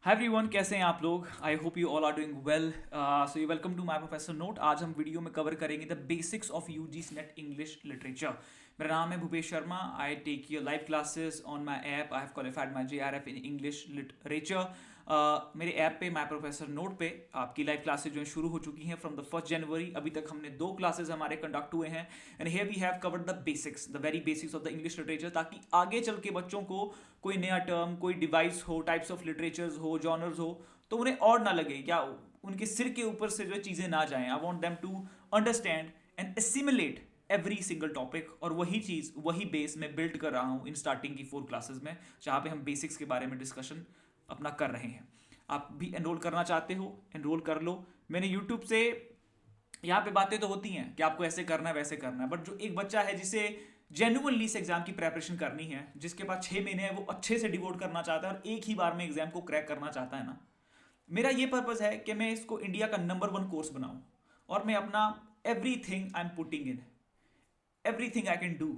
Hi everyone, कैसे हैं आप लोग? I hope you all are doing well. So you welcome to my professor note. आज हम वीडियो में कवर करेंगे the basics of UGC NET English literature. मेरा नाम है Bhupesh Sharma. I take your live classes on my app. I have qualified my JRF in English literature. मेरे app पे my professor note पे आपकी लाइव क्लासेस जो है शुरू हो चुकी हैं फ्रॉम द 1 जनवरी। अभी तक हमने 2 क्लासेस हमारे कंडक्ट हुए हैं and here we have covered the basics, the very basics of the English literature, ताकि आगे चल के बच्चों को कोई नया टर्म, कोई डिवाइस हो, टाइप्स ऑफ लिटरेचर्स हो, जॉनर्स हो, तो उन्हें और ना लगे क्या उनके सिर के ऊपर से जो चीज़ें ना जाएं। I want them to understand and assimilate every single topic. और वही चीज़, वही बेस मैं बिल्ड कर रहा हूँ इन स्टार्टिंग की 4 क्लासेस में, जहाँ पे हम बेसिक्स के बारे में डिस्कशन अपना कर रहे हैं। आप भी एनरोल करना चाहते हो, एनरोल कर लो। मैंने यूट्यूब से, यहाँ पे बातें तो होती हैं कि आपको ऐसे करना है वैसे करना है, बट जो एक बच्चा है जिसे जेन्युइनली इस एग्जाम की प्रेपरेशन करनी है, जिसके पास 6 महीने है, वो अच्छे से डिवोट करना चाहता है और एक ही बार में एग्जाम को क्रैक करना चाहता है ना, मेरा ये पर्पज़ है कि मैं इसको इंडिया का नंबर 1 कोर्स बनाऊं और मैं अपना everything I am putting in, everything I can do,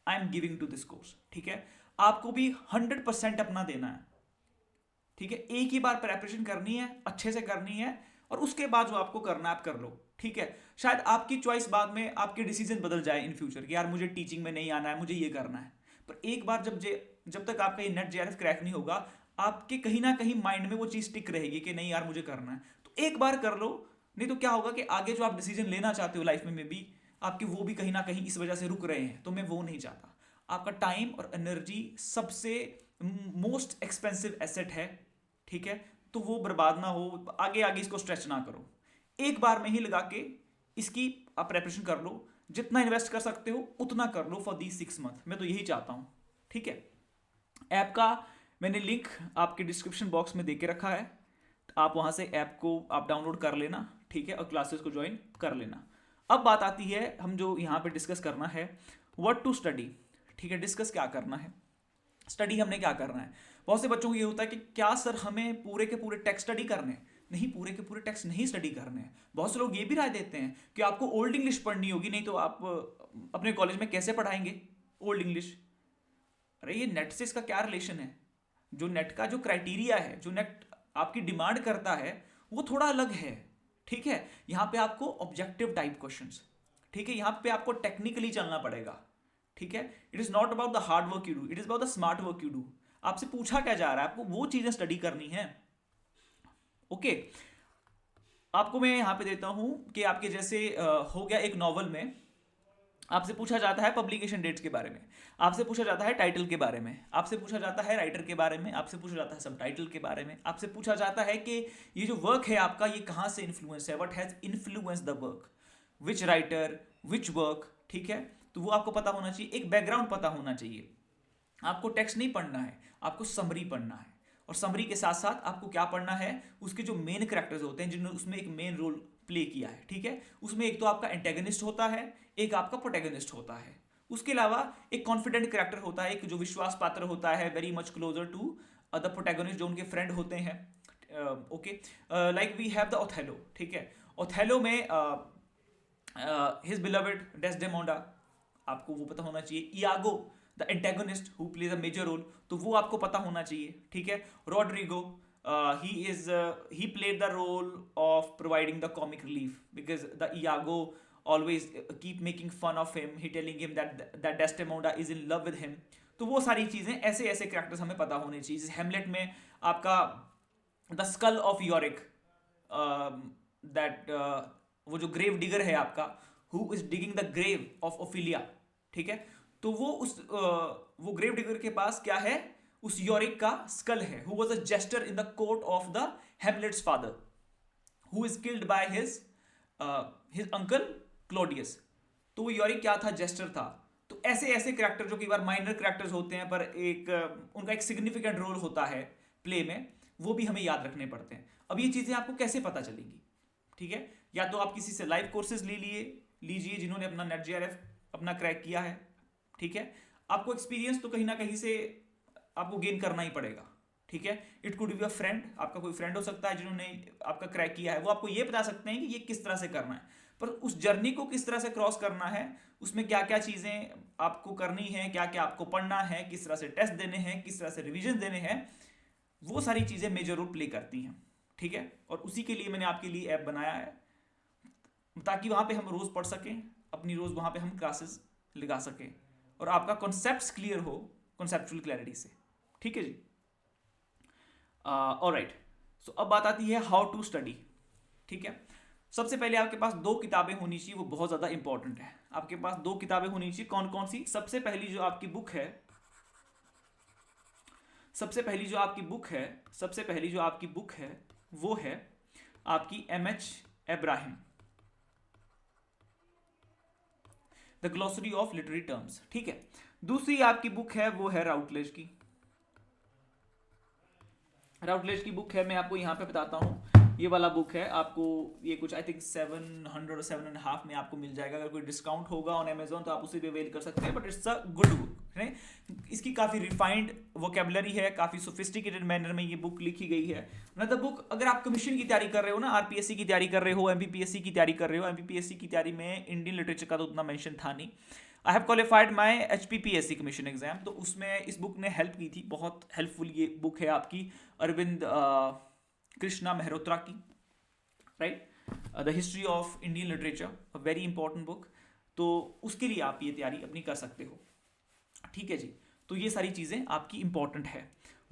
I am giving to this course. ठीक है, आपको भी 100% अपना देना है। ठीक है, एक ही बार प्रेपरेशन करनी है, अच्छे से करनी है, और उसके बाद जो आपको करना है आप कर लो। ठीक है, शायद आपकी चॉइस बाद में आपके डिसीजन बदल जाए इन फ्यूचर कि यार मुझे टीचिंग में नहीं आना है, मुझे ये करना है। पर एक बार जब तक आपका ये नेट जेआरएफ क्रैक नहीं होगा, आपके कहीं ना कहीं माइंड में वो चीज़ टिक रहेगी कि नहीं यार मुझे करना है। तो एक बार कर लो, नहीं तो क्या होगा कि आगे जो आप डिसीजन लेना चाहते हो लाइफ में भी आपके वो भी कहीं ना कहीं इस वजह से रुक रहे हैं। तो मैं वो नहीं चाहता। आपका टाइम और एनर्जी सबसे मोस्ट एक्सपेंसिव एसेट है। ठीक है, तो वो बर्बाद ना हो, आगे आगे इसको स्ट्रेच ना करो। एक बार में ही लगा के इसकी आप प्रेपरेशन कर लो। जितना इन्वेस्ट कर सकते हो उतना कर लो फॉर दी 6 मंथ। मैं तो यही चाहता हूँ। ठीक है, ऐप का मैंने लिंक आपके डिस्क्रिप्शन बॉक्स में दे के रखा है। आप वहाँ से ऐप को आप डाउनलोड कर लेना। ठीक है, और क्लासेस को ज्वाइन कर लेना। अब बात आती है, हम जो यहाँ पे डिस्कस करना है, व्हाट टू स्टडी। ठीक है, डिस्कस क्या करना है, स्टडी हमने क्या करना है। बहुत से बच्चों को ये होता है कि क्या सर हमें पूरे के पूरे टेक्स्ट स्टडी करने हैं। नहीं, पूरे के पूरे टेक्स्ट नहीं स्टडी करने हैं। बहुत से लोग ये भी राय देते हैं कि आपको ओल्ड इंग्लिश पढ़नी होगी, नहीं तो आप अपने कॉलेज में कैसे पढ़ाएंगे ओल्ड इंग्लिश। अरे ये नेट से इसका क्या रिलेशन है? जो नेट का जो क्राइटेरिया है, जो नेट आपकी डिमांड करता है, वो थोड़ा अलग है। ठीक है, यहाँ पे आपको ऑब्जेक्टिव टाइप क्वेश्चंस, ठीक है, यहाँ पे आपको टेक्निकली चलना पड़ेगा। ठीक है, it is not about the hard work you do, it is about the smart work you do. आपसे पूछा क्या जा रहा है, आपको वो चीजें स्टडी करनी है। ओके, आपको मैं यहाँ पे देता हूँ कि आपके जैसे हो गया एक नॉवल में आपसे पूछा जाता है पब्लिकेशन डेट्स के बारे में, आपसे पूछा जाता है टाइटल के बारे में, आपसे पूछा जाता है राइटर के बारे में, आपसे पूछा जाता है सब टाइटल के बारे में, आपसे पूछा जाता है कि ये जो वर्क है आपका ये कहाँ से इन्फ्लुएंस है, what has influence the work, which writer, which work. ठीक है, तो वो आपको पता होना चाहिए, एक बैकग्राउंड पता होना चाहिए। आपको टेक्स्ट नहीं पढ़ना है, आपको समरी पढ़ना है। और समरी के साथ साथ आपको क्या पढ़ना है, उसके जो मेन कैरेक्टर्स होते हैं जिन्होंने उसमें एक मेन रोल प्ले किया है। ठीक है, उसमें एक तो आपका एंटेगनिस्ट होता है, एक आपका प्रोटैगनिस्ट होता है। उसके अलावा एक कॉन्फिडेंट कैरेक्टर होता है, एक जो विश्वास पात्र होता है, very much closer to the protagonist, जो उनके फ्रेंड होते हैं। Okay, like we have the Othello. ठीक है, ओथेलो में हिज बिलवेड डेस्डेमोंडा, आपको वो पता होना चाहिए। Iago the antagonist who plays a major role, तो वो आपको पता होना चाहिए। ठीक है, Roderigo, he played the role of providing the comic relief because the Iago always keep making fun of him, he telling him that Desdemona is in love with him। तो वो सारी चीजें, ऐसे ऐसे कैरेक्टर्स हमें पता होने चाहिए। जैसे हेमलेट में आपका the skull of Yorick, that वो जो ग्रेव डिगर है आपका, who is digging the grave of Ophelia. ठीक है, तो वो वो ग्रेव डिगर के पास क्या है, उस यॉरिक का स्कल है, who was a jester in the court of the Hamlet's father, who is killed by his uncle Claudius. तो वो यॉरिक क्या था, जेस्टर था। तो ऐसे ऐसे कैरेक्टर जो कई बार माइनर कैरेक्टर्स होते हैं पर एक उनका एक सिग्निफिकेंट रोल होता है प्ले में, वो भी हमें याद रखने पड़ते हैं। अब ये चीज़ें आपको कैसे पता चलेंगी? ठीक है, या तो आप किसी से लाइव कोर्सेज लीजिए जिन्होंने अपना नेट जेआरएफ अपना क्रैक किया है। ठीक है, आपको एक्सपीरियंस तो कहीं ना कहीं से आपको गेन करना ही पड़ेगा। ठीक है, it could be a friend, आपका कोई फ्रेंड हो सकता है जिन्होंने आपका क्रैक किया है, वो आपको ये बता सकते हैं कि ये किस तरह से करना है। पर उस जर्नी को किस तरह से क्रॉस करना है, उसमें क्या क्या चीज़ें आपको करनी है, क्या क्या आपको पढ़ना है, किस तरह से टेस्ट देने हैं, किस तरह से रिवीजन देने हैं, वो सारी चीज़ें मेजर रोल प्ले करती हैं, ठीक है। और उसी के लिए मैंने आपके लिए ऐप बनाया है, ताकि वहाँ पे हम रोज़ पढ़ सकें, अपनी रोज़ वहाँ पे हम क्लासेस लगा सकें और आपका कॉन्सेप्ट्स क्लियर हो, कॉन्सेप्चुअल क्लैरिटी से, ठीक है जी। ऑलराइट, सो अब बात आती है हाउ टू स्टडी, ठीक है। सबसे पहले आपके पास दो किताबें होनी चाहिए, वो बहुत ज़्यादा इंपॉर्टेंट है। आपके पास दो किताबें होनी चाहिए, कौन कौन सी? सबसे पहली जो आपकी बुक है, सबसे पहली जो आपकी बुक है, सबसे पहली जो आपकी बुक है वो है आपकी M H. Abrams, the glossary of literary terms, ठीक है। दूसरी आपकी बुक है वो है राउटलेज की, राउटलेज की बुक है, मैं आपको यहाँ पे बताता हूँ। ये वाला बुक है आपको, ये कुछ आई थिंक 700 और 7.5 में आपको मिल जाएगा। अगर कोई डिस्काउंट होगा ऑन अमेजोन तो आप उसे भी अवेल कर सकते हैं, but it's a good book है। इसकी काफ़ी रिफाइंड वोकेबलरी है, काफ़ी सोफिस्टिकेटेड मैनर में ये बुक लिखी गई है। अनदर बुक, अगर आप कमीशन की तैयारी कर रहे हो ना, आरपीएससी की तैयारी कर रहे हो, एमपीपीएससी की तैयारी कर रहे हो, एमपीपीएससी की तैयारी में इंडियन लिटरेचर का तो उतना मेंशन था नहीं। आई have qualified my HPPSC commission exam, तो उसमें इस बुक ने हेल्प की थी, बहुत हेल्पफुल ये बुक है आपकी अरविंद कृष्णा मेहरोत्रा की, right, the history of Indian literature, a very important book. तो उसके लिए आप ये तैयारी अपनी कर सकते हो, ठीक है जी। तो ये सारी चीज़ें आपकी इंपॉर्टेंट है।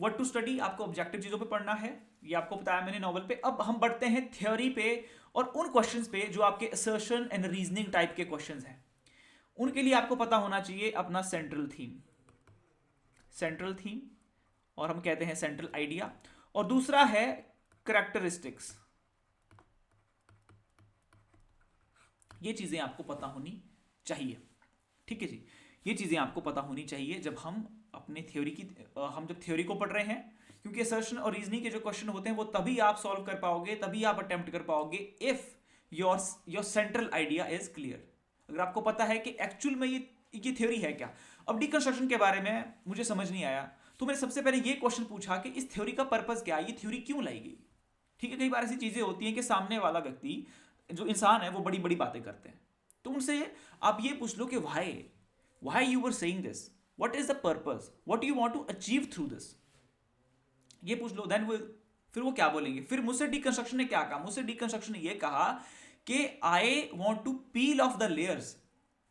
व्हाट टू स्टडी, आपको ऑब्जेक्टिव चीज़ों पे पढ़ना है, ये आपको बताया मैंने नॉवल पे। अब हम बढ़ते हैं थ्योरी पे और उन क्वेश्चंस पे जो आपके असर्शन एंड रीजनिंग टाइप के क्वेश्चंस हैं। उनके लिए आपको पता होना चाहिए अपना सेंट्रल थीम, सेंट्रल थीम, और हम कहते हैं सेंट्रल आइडिया, और दूसरा है करेक्टरिस्टिक्स। ये चीज़ें आपको पता होनी चाहिए, ठीक है जी। ये चीज़ें आपको पता होनी चाहिए जब हम अपने थ्योरी की हम जब थ्योरी को पढ़ रहे हैं, क्योंकि असर्शन और रीजनिंग के जो क्वेश्चन होते हैं वो तभी आप सॉल्व कर पाओगे, तभी आप अटेम्प्ट कर पाओगे if your central idea is clear. अगर आपको पता है कि एक्चुअल में ये थ्योरी है क्या। अब डिकंस्ट्रक्शन के बारे में मुझे समझ नहीं आया, तो मैंने सबसे पहले ये क्वेश्चन पूछा कि इस थ्योरी का पर्पस क्या है, ये थ्योरी क्यों लाई गई, ठीक है। कई बार ऐसी चीज़ें होती हैं कि सामने वाला व्यक्ति, जो इंसान है, वो बड़ी बड़ी बातें करते हैं, तो उनसे आप ये पूछ लो कि why you were saying this, what is the purpose, what you want to achieve through this, ये पूछ लो। देन वो फिर वो क्या बोलेंगे। फिर मुझसे डिकंस्ट्रक्शन ने क्या कहा, मुझसे डिकंस्ट्रक्शन ने ये कहा कि I want to peel off the layers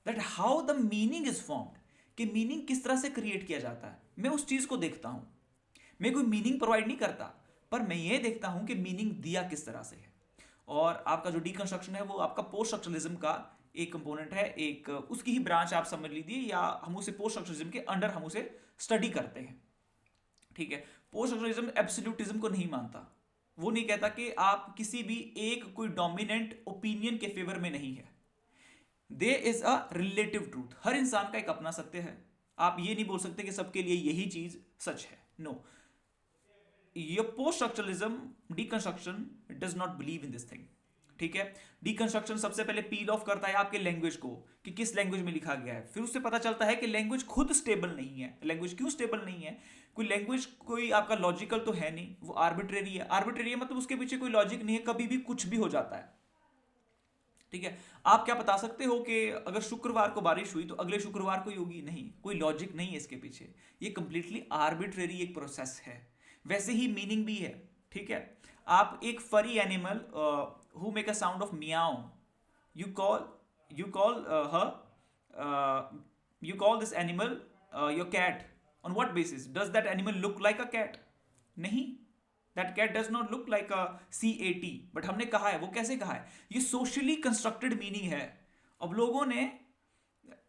that how the meaning is formed, कि मीनिंग किस तरह से क्रिएट किया जाता है। मैं उस चीज को देखता हूं, मैं कोई मीनिंग प्रोवाइड नहीं करता, पर मैं ये देखता हूं कि मीनिंग दिया किस तरह से है। और आपका जो डिकंस्ट्रक्शन है वो आपका पोस्ट स्ट्रक्चरलिज्म का एक कंपोनेंट है, एक उसकी ही ब्रांच आप समझ लीजिए, या हम उसे पोस्ट स्ट्रक्चरलिज्म के अंडर हम उसे स्टडी करते हैं, ठीक है। पोस्ट स्ट्रक्चरलिज्म एब्सोल्यूटिज्म को नहीं मानता, वो नहीं कहता कि आप किसी भी एक कोई डोमिनेंट ओपिनियन के फेवर में नहीं है। There is a relative truth, हर इंसान का एक अपना सत्य है। आप ये नहीं बोल सकते कि सबके लिए यही चीज सच है, नो। ये post structuralism deconstruction does not believe in this thing, ठीक है। डिकंस्ट्रक्शन सबसे पहले पील ऑफ करता है आपके लैंग्वेज को, कि किस लैंग्वेज में लिखा गया है। फिर उससे पता चलता है कि लैंग्वेज खुद स्टेबल नहीं है। लैंग्वेज क्यों स्टेबल नहीं है? कोई लैंग्वेज कोई आपका लॉजिकल तो है नहीं, वो आर्बिट्रेरी है। आर्बिट्रेरी है मतलब उसके पीछे कोई लॉजिक नहीं है, कभी भी कुछ भी हो जाता है, ठीक है। आप क्या बता सकते हो कि अगर शुक्रवार को बारिश हुई तो अगले शुक्रवार को ही होगी? नहीं, कोई लॉजिक नहीं है इसके पीछे, ये कंप्लीटली आर्बिट्रेरी एक प्रोसेस है। वैसे ही मीनिंग भी है, ठीक है। आप एक फरी animal who make a sound of Miao, you call her you call this animal your cat, on what basis? Does that animal look like a cat? नहीं, that cat does not look like a CAT, but हमने कहा है। वो कैसे कहा है? ये socially constructed meaning है। अब लोगों ने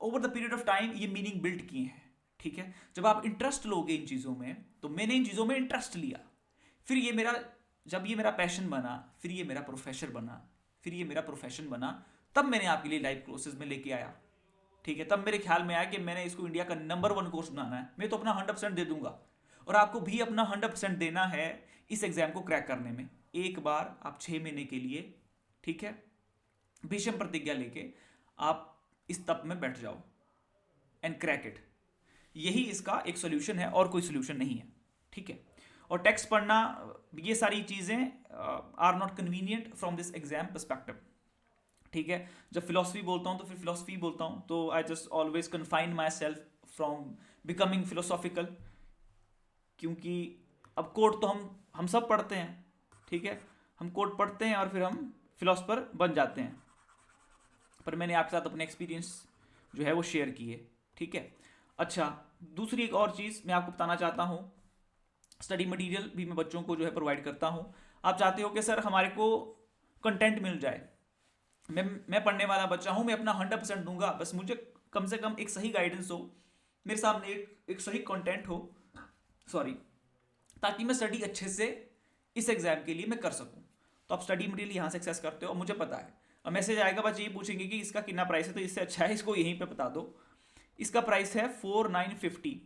over the period of time ये मीनिंग बिल्ड किए हैं, ठीक है। जब आप इंटरेस्ट लोगे इन चीज़ों में, तो मैंने इन चीज़ों में इंटरेस्ट लिया, फिर ये मेरा, जब ये मेरा पैशन बना, फिर ये मेरा प्रोफेशन बना, फिर ये मेरा प्रोफेशन बना, तब मैंने आपके लिए लाइव कोर्सेज में लेके आया, ठीक है। तब मेरे ख्याल में आया कि मैंने इसको इंडिया का नंबर 1 कोर्स बनाना है। मैं तो अपना 100% दे दूंगा, और आपको भी अपना 100% देना है इस एग्जाम को क्रैक करने में। एक बार आप 6 महीने के लिए, ठीक है, भीषम प्रतिज्ञा लेके आप इस तप में बैठ जाओ एंड क्रैक इट। यही इसका एक सोल्यूशन है, और कोई सोल्यूशन नहीं है, ठीक है। और टेक्स्ट पढ़ना, ये सारी चीज़ें are not convenient from this exam perspective, ठीक है। जब फिलोसफी बोलता हूँ तो फिर फिलोसफी बोलता हूँ, तो I just always confine my self from becoming philosophical, क्योंकि अब कोड तो हम सब पढ़ते हैं, ठीक है, हम कोड पढ़ते हैं और फिर हम फिलोसफर बन जाते हैं, पर मैंने आपके साथ अपने एक्सपीरियंस जो है वो शेयर किए, ठीक है। अच्छा, दूसरी एक और चीज़ मैं आपको बताना चाहता हूँ, स्टडी मटेरियल भी मैं बच्चों को जो है प्रोवाइड करता हूँ। आप चाहते हो कि सर हमारे को कंटेंट मिल जाए, मैं पढ़ने वाला बच्चा हूँ, मैं अपना 100% दूंगा, बस मुझे कम से कम एक सही गाइडेंस हो, मेरे सामने एक सही कंटेंट हो, सॉरी, ताकि मैं स्टडी अच्छे से इस एग्जाम के लिए मैं कर सकूँ। तो आप स्टडी मटेरियल यहाँ से एक्सेस करते हो, मुझे पता है। अब मैसेज आएगा, बच्चे ये पूछेंगे कि इसका कितना प्राइस है, तो इससे अच्छा है इसको यहीं पे बता दो। इसका प्राइस है 4950,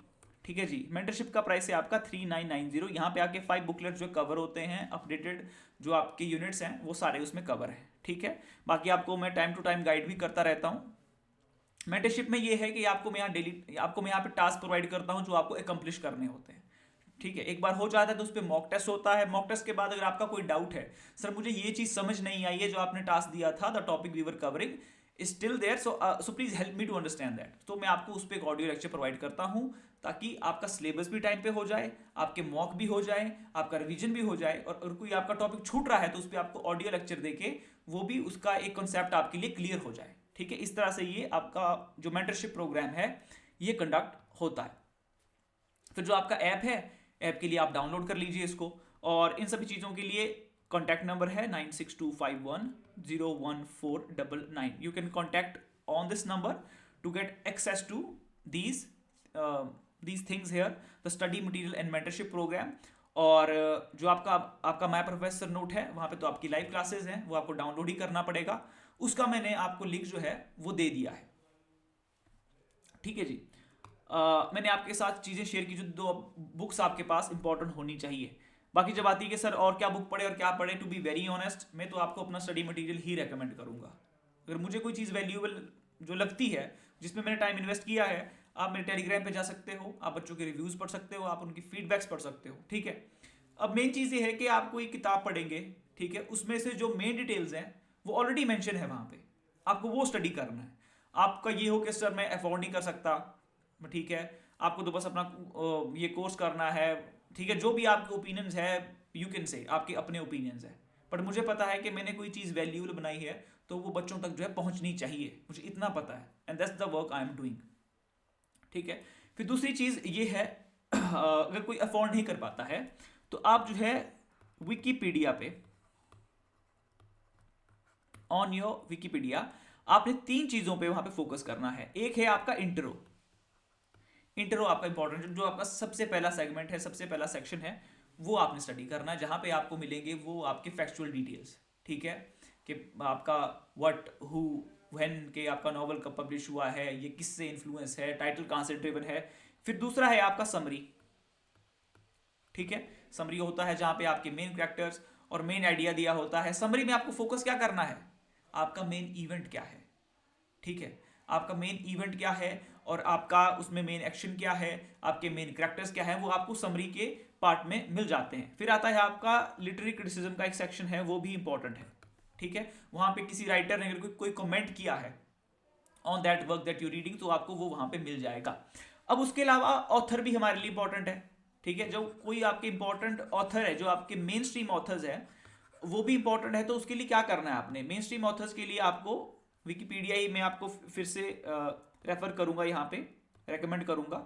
ठीक है जी। मेंटरशिप का प्राइस है आपका 3990। यहाँ पे आके 5 बुकलेट जो कवर होते हैं, अपडेटेड जो आपके यूनिट्स हैं वो सारे उसमें कवर हैं, ठीक है। बाकी आपको मैं टाइम टू टाइम गाइड भी करता रहता हूँ। मेंटरशिप में ये है कि आपको मैं यहाँ पे टास्क प्रोवाइड करता हूँ जो आपको अकम्प्लिश करने होते हैं, ठीक है। एक बार हो जाता है तो उस पर मॉक टेस्ट होता है। मॉक टेस्ट के बाद अगर आपका कोई डाउट है, सर मुझे ये चीज़ समझ नहीं आई है जो आपने टास्क दिया था, the topic we were covering still there, so please help me to understand that, तो मैं आपको उस पर एक ऑडियो लेक्चर प्रोवाइड करता हूँ, ताकि आपका सिलेबस भी टाइम पे हो जाए, आपके मॉक भी हो जाए, आपका रिवीजन भी हो जाए, और अगर कोई आपका टॉपिक छूट रहा है तो उस पर आपको ऑडियो लेक्चर देके वो भी उसका एक कॉन्सेप्ट आपके लिए क्लियर हो जाए, ठीक है। इस तरह से ये आपका जो मेंटरशिप प्रोग्राम है ये कंडक्ट होता है। फिर जो आपका ऐप है, ऐप के लिए आप डाउनलोड कर लीजिए इसको, और इन सभी चीज़ों के लिए कॉन्टैक्ट नंबर है 9625101499। You can contact on this number to get access to these these things here, the study material and mentorship program। और जो आपका माय प्रोफेसर नोट है, वहाँ पे तो आपकी लाइव क्लासेस हैं, वो आपको डाउनलोड ही करना पड़ेगा, उसका मैंने आपको लिंक जो है वो दे दिया है, ठीक है जी। मैंने आपके साथ चीज़ें शेयर की जो 2 बुक्स आपके पास इंपॉर्टेंट होनी चाहिए। बाकी जब आती है कि सर और क्या बुक पढ़े और क्या पढ़े, टू बी वेरी ऑनेस्ट मैं तो आपको अपना स्टडी मटेरियल ही रेकमेंड करूंगा। अगर मुझे कोई चीज़ वैल्यूएबल जो लगती है, जिसमें मैंने टाइम इन्वेस्ट किया है, आप मेरे टेलीग्राम पे जा सकते हो, आप बच्चों के रिव्यूज़ पढ़ सकते हो, आप उनकी फीडबैक्स पढ़ सकते हो, ठीक है। अब मेन चीज़ ये है कि आप कोई किताब पढ़ेंगे, ठीक है, उसमें से जो मेन डिटेल्स हैं वो ऑलरेडी मेंशन है वहाँ पे, आपको वो स्टडी करना है। आपका ये हो कि सर मैं अफोर्ड नहीं कर सकता, ठीक है, आपको तो बस अपना ये कोर्स करना है, ठीक है, जो भी आपके ओपिनियंस है यू कैन से, आपके अपने ओपिनियंस है, बट मुझे पता है कि मैंने कोई चीज़ वैल्यूएबल बनाई है तो वो बच्चों तक जो है पहुंचनी चाहिए, मुझे इतना पता है, and that's the work I am doing, ठीक है। फिर दूसरी चीज़ ये है, अगर कोई अफोर्ड नहीं कर पाता है तो आप जो है विकीपीडिया पे, ऑन योर विकीपीडिया आपने 3 चीज़ों पे वहां पे फोकस करना है। एक है आपका इंट्रो, इंट्रो आपका इंपॉर्टेंट, जो आपका सबसे पहला सेगमेंट है, सबसे पहला सेक्शन है, वो आपने स्टडी करना है, जहां पे आपको मिलेंगे वो आपके फैक्चुअल डिटेल्स, ठीक है, कि आपका व्हाट हु व्हेन के आपका नॉवल कब पब्लिश हुआ है, ये किससे इन्फ्लुएंस है, टाइटल कहाँ से ड्रिवन है। फिर दूसरा है आपका समरी, ठीक है, समरी होता है जहां पे आपके मेन कैरेक्टर्स और मेन आइडिया दिया होता है। समरी में आपको फोकस क्या करना है, आपका मेन इवेंट क्या है, ठीक है, आपका मेन इवेंट क्या है और आपका उसमें मेन एक्शन क्या है, आपके मेन कैरेक्टर्स क्या है, वो आपको समरी के पार्ट में मिल जाते हैं। फिर आता है आपका लिटरेरी क्रिटिसिज्म का एक सेक्शन है, वो भी इंपॉर्टेंट है, ठीक है, वहां पे किसी राइटर ने अगर कोई कमेंट किया है on that work that you reading, तो आपको वो वहां पे मिल जाएगा। अब उसके अलावा ऑथर भी हमारे लिए इंपॉर्टेंट है, ठीक है, जो कोई आपके इंपॉर्टेंट ऑथर है, जो आपके मेन स्ट्रीम ऑथर्स है, वो भी इंपॉर्टेंट है। तो उसके लिए क्या करना है आपने, मेन स्ट्रीम ऑथर्स के लिए आपको विकीपीडिया ही मैं आपको फिर से रेफर करूंगा, यहाँ पे रेकमेंड करूंगा।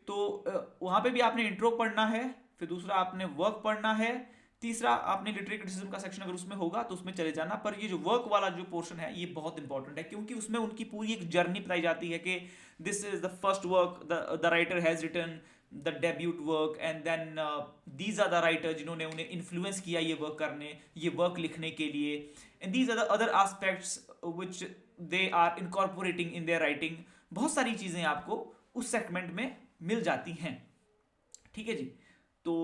तो वहाँ पे भी आपने इंट्रो पढ़ना है, फिर दूसरा आपने वर्क पढ़ना है, तीसरा आपने लिटरेरी क्रिटिसिज्म का सेक्शन अगर उसमें होगा तो उसमें चले जाना। पर ये जो वर्क वाला जो पोर्शन है ये बहुत इंपॉर्टेंट है, क्योंकि उसमें उनकी पूरी एक जर्नी बताई जाती है कि this is the first work the writer has written, the debut work, and then these are the writer जिन्होंने उन्हें इन्फ्लुएंस किया ये वर्क करने, ये वर्क लिखने के लिए, and these are the other aspects which they are incorporating in their writing. बहुत सारी चीज़ें आपको उस सेगमेंट में मिल जाती हैं, ठीक है जी। तो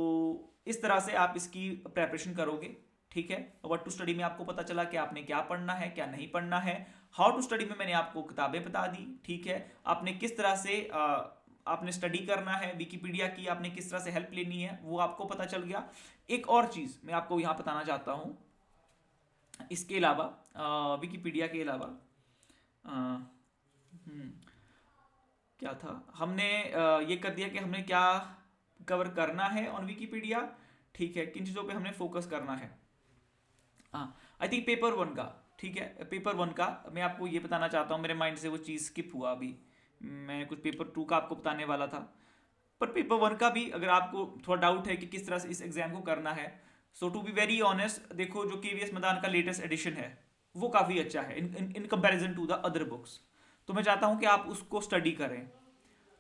इस तरह से आप इसकी प्रेपरेशन करोगे, ठीक है। व्हाट टू स्टडी में आपको पता चला कि आपने क्या पढ़ना है क्या नहीं पढ़ना है। हाउ टू स्टडी में मैंने आपको किताबें बता दी, ठीक है, आपने किस तरह से आपने स्टडी करना है, विकीपीडिया की आपने किस तरह से हेल्प लेनी है वो आपको पता चल गया। एक और चीज़ मैं आपको यहाँ बताना चाहता हूँ, इसके अलावा विकीपीडिया के अलावा क्या था, हमने ये कर दिया कि हमने क्या कवर करना है ऑन विकीपीडिया, ठीक है, किन चीज़ों पे हमने फोकस करना है। हाँ, आई थिंक पेपर वन का, ठीक है, पेपर वन का मैं आपको ये बताना चाहता हूँ, मेरे माइंड से वो चीज़ स्किप हुआ अभी। मैं कुछ पेपर टू का आपको बताने वाला था, पर पेपर वन का भी अगर आपको थोड़ा डाउट है कि किस तरह से इस एग्जाम को करना है, सो टू बी वेरी ऑनेस्ट, देखो जो केवीएस मैदान का लेटेस्ट एडिशन है वो काफ़ी अच्छा है in in comparison to the other books. तो मैं चाहता हूँ कि आप उसको स्टडी करें।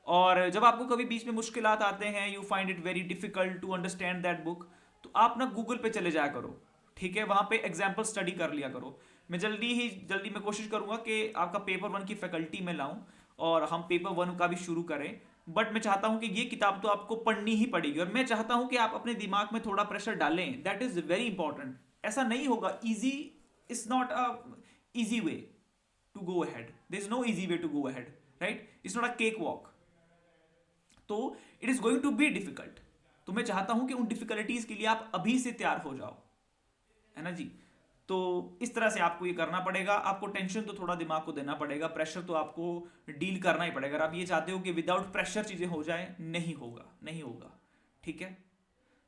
और जब आपको कभी बीच में मुश्किलात आते हैं, you find it very difficult to understand that book, तो आप ना गूगल पे चले जाया करो, ठीक है, वहाँ पे एग्जाम्पल स्टडी कर लिया करो। मैं जल्दी मैं कोशिश करूँगा कि आपका पेपर वन की फैकल्टी में लाऊं और हम पेपर वन का भी शुरू करें। बट मैं चाहता हूँ कि ये किताब तो आपको पढ़नी ही पड़ेगी, और मैं चाहता हूँ कि आप अपने दिमाग में थोड़ा प्रेशर डालें, दैट इज़ वेरी इंपॉर्टेंट। ऐसा नहीं होगा, easy is not a easy way to go ahead. There is no easy way to go ahead, right? It's not a cakewalk. तो it is going to be difficult. तो मैं चाहता हूं कि उन डिफिकल्टीज के लिए आप अभी से तैयार हो जाओ, है ना जी। तो इस तरह से आपको ये करना पड़ेगा। आपको टेंशन तो थोड़ा दिमाग को देना पड़ेगा, प्रेशर तो आपको डील करना ही पड़ेगा। अगर आप ये चाहते हो कि विदाउट प्रेशर चीजें हो जाए, नहीं होगा, नहीं होगा, ठीक है।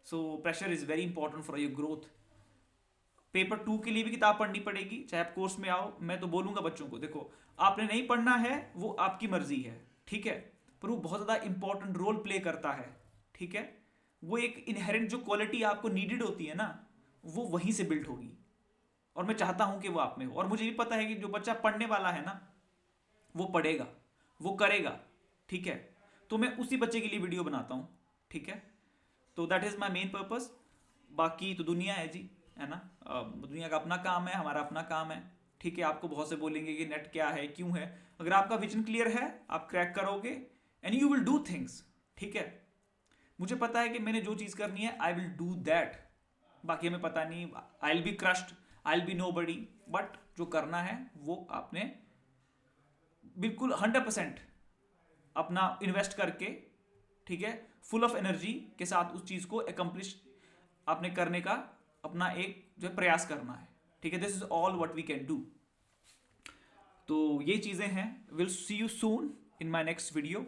So pressure is very important for your growth. Paper two के लिए भी किताब पढ़नी पड़ेगी, चाहे आप कोर्स में आओ। मैं तो बोलूंगा बच्चों को, देखो आपने नहीं पढ़ना है वो आपकी मर्जी है, ठीक है, पर वो बहुत ज़्यादा इंपॉर्टेंट रोल प्ले करता है, ठीक है। वो एक इनहेरेंट जो क्वालिटी आपको नीडेड होती है ना, वो वहीं से बिल्ड होगी, और मैं चाहता हूं कि वो आप में हो। और मुझे भी पता है कि जो बच्चा पढ़ने वाला है ना, वो पढ़ेगा, वो करेगा, ठीक है। तो मैं उसी बच्चे के लिए वीडियो बनाता हूँ, ठीक है। तो that is my main purpose. बाकी तो दुनिया है जी, है ना। दुनिया का अपना काम है, हमारा अपना काम है, ठीक है। आपको बहुत से बोलेंगे कि नेट क्या है, क्यों है। अगर आपका विजन क्लियर है, आप क्रैक करोगे and you will do things, ठीक है। मुझे पता है कि मैंने जो चीज़ करनी है, आई विल डू दैट। बाकी हमें पता नहीं, I will be crushed, I will be nobody, but जो करना है वो आपने बिल्कुल 100% अपना इन्वेस्ट करके, ठीक है, फुल ऑफ एनर्जी के साथ उस चीज़ को अकम्प्लिश आपने करने का अपना एक जो है प्रयास करना है, ठीक है। This is all what we can do. तो ये चीज़ें हैं। Will see you soon in my next video.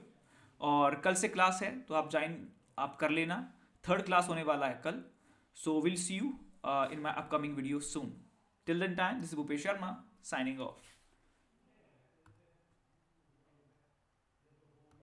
और कल से क्लास है तो आप ज्वाइन आप कर लेना, थर्ड क्लास होने वाला है कल। So will see you in my upcoming video soon. Till then time, this is Bhupesh Sharma signing of.